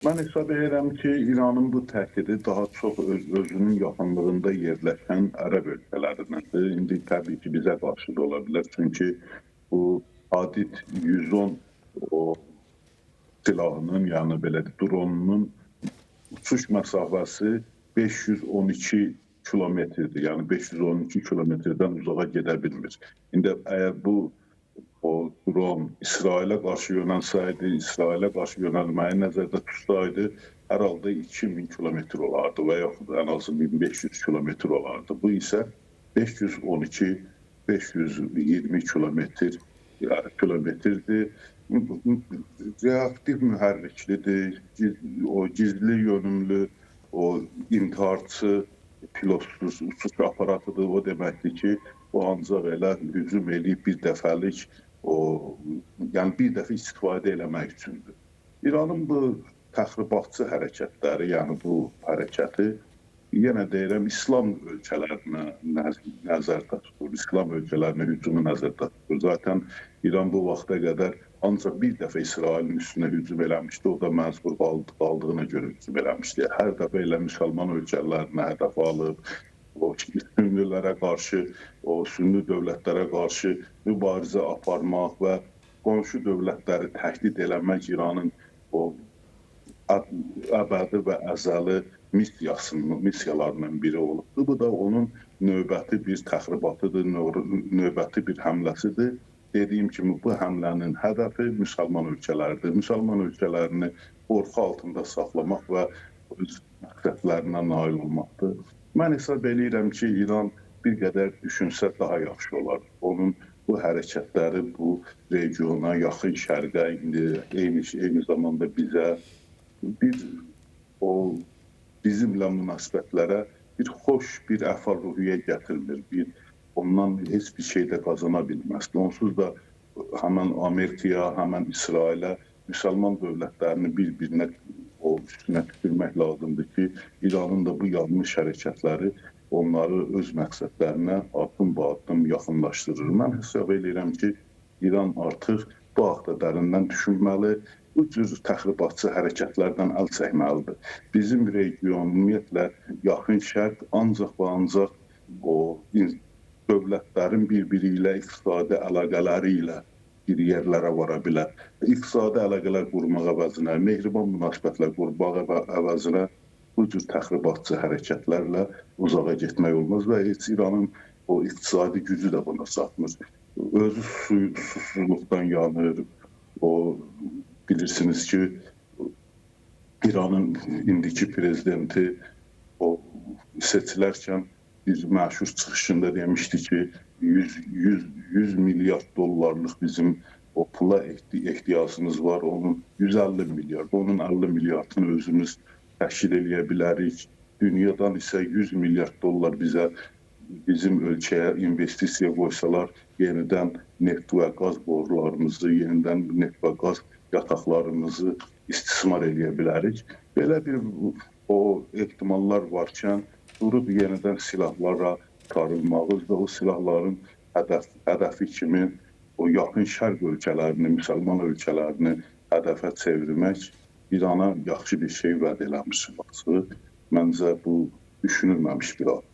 Mən hesab edirəm ki, İranın bu təhdidi daha çox özünün yaxınlığında yerləşən ərəb ölkələrindəndir. İndi təbii ki, bizə qarşı da ola bilər. Çünki bu Hadid 110 o silahının, yəni belə dronunun uçuş məsafəsi 512 kilometrdir. Yəni 512 kilometrdən uzağa gedə bilmir. İndi əgər bu o dron İsrailə qarşı yönəlsəydi, İsrailə qarşı yönəlməyi nəzərdə tutsaydı, hər halda 2000 kilometr olardı və yaxud ən azı 1500 kilometr olardı. Bu isə 512, 520 kilometrdir. Reaktiv mühərriklidir, o gizli yönümlü, o intiharçı, pilotsuz uçuş aparatıdır. O deməkdir ki, o ancaq elə hücum edib bir dəfəlik, yəni bir dəfə istifadə eləmək üçündür. İranın bu təxribatçı hərəkətləri, yəni bu hərəkəti, yenə deyirəm, İslam ölkələrinə nəzərdə tutur, İslam ölkələrinə hücumu nəzərdə tutur. Zaten İran bu vaxta qədər ancaq bir dəfə İsrailin üstünə hücum eləmişdi, o da məcbur qaldığına görə hücum eləmişdi. Hər dəfə elə müsəlman ölkələrinə hədəf alıb, o sünnilərə qarşı, o sünni dövlətlərə qarşı mübarizə aparmaq və qonşu dövlətləri təhdid eləmək İranın o əbədi və əzəli missiyalarından biri olubdur. Bu da onun növbəti bir təxribatıdır, növbəti bir həmləsidir. Dediyim kimi, bu həmlənin hədəfi müsəlman ölkələridir. Müsəlman ölkələrini qorxu altında saxlamaq və öz məqsədlərinə nail olmaqdır. Mən hesab edirəm ki, İran bir qədər düşünsə daha yaxşı olar. Onun bu hərəkətləri bu regiona, yaxın şərqə, eyni zamanda bizə, bizimlə münasibətlərə bir xoş, bir əhval-ruhiyyə gətirmir. Ondan heç bir şey də qazana bilməz. Onsuz da həmən Amerikaya, həmən İsrailə, müsəlman dövlətlərini bir-birinə üstünə tükürmək lazımdır ki, İranın da bu yanlış hərəkətləri onları öz məqsədlərinə addım-ba-addım yaxınlaşdırır. Mən hesab edirəm ki, İran artıq bu haqda dərindən düşünməli, bu cür təxribatçı hərəkətlərdən əl çəkməlidir. Bizim region, ümumiyyətlə, yaxın şərq ancaq və ancaq o dövlətlərin bir-biri ilə iqtisadi əlaqələri ilə bir yerlərə vara bilər. İqtisadi əlaqələr qurmaq əvəzinə, mehriban münasibətlər qurmaq əvəzinə bu cür təxribatçı hərəkətlərlə uzağa getmək olmaz və heç İranın o iqtisadi gücü də buna çatmır. Özü susuzluqdan yanır. Bilirsiniz ki, İranın indiki prezidenti seçilərkən bir məşhur çıxışında demişdi ki, 100 milyard dollarlıq bizim o pula ehtiyacımız var, onun 150 milyard, onun 50 milyardını özümüz təşkil edə bilərik. Dünyadan isə 100 milyard dollar bizim ölkəyə investisiya qoysalar, yenidən neft və qaz borularımızı, yenidən neft və qaz yataqlarımızı istismar edə bilərik. Belə bir ehtimallar varkən, durub yenidən silahlara tarılmağız və o silahların hədəfi kimi o yaxın şərq ölkələrini, müsəlman ölkələrini hədəfə çevirmək İrana yaxşı bir şey vəd eləmiş. Məncə bu düşünülməmiş bir adım.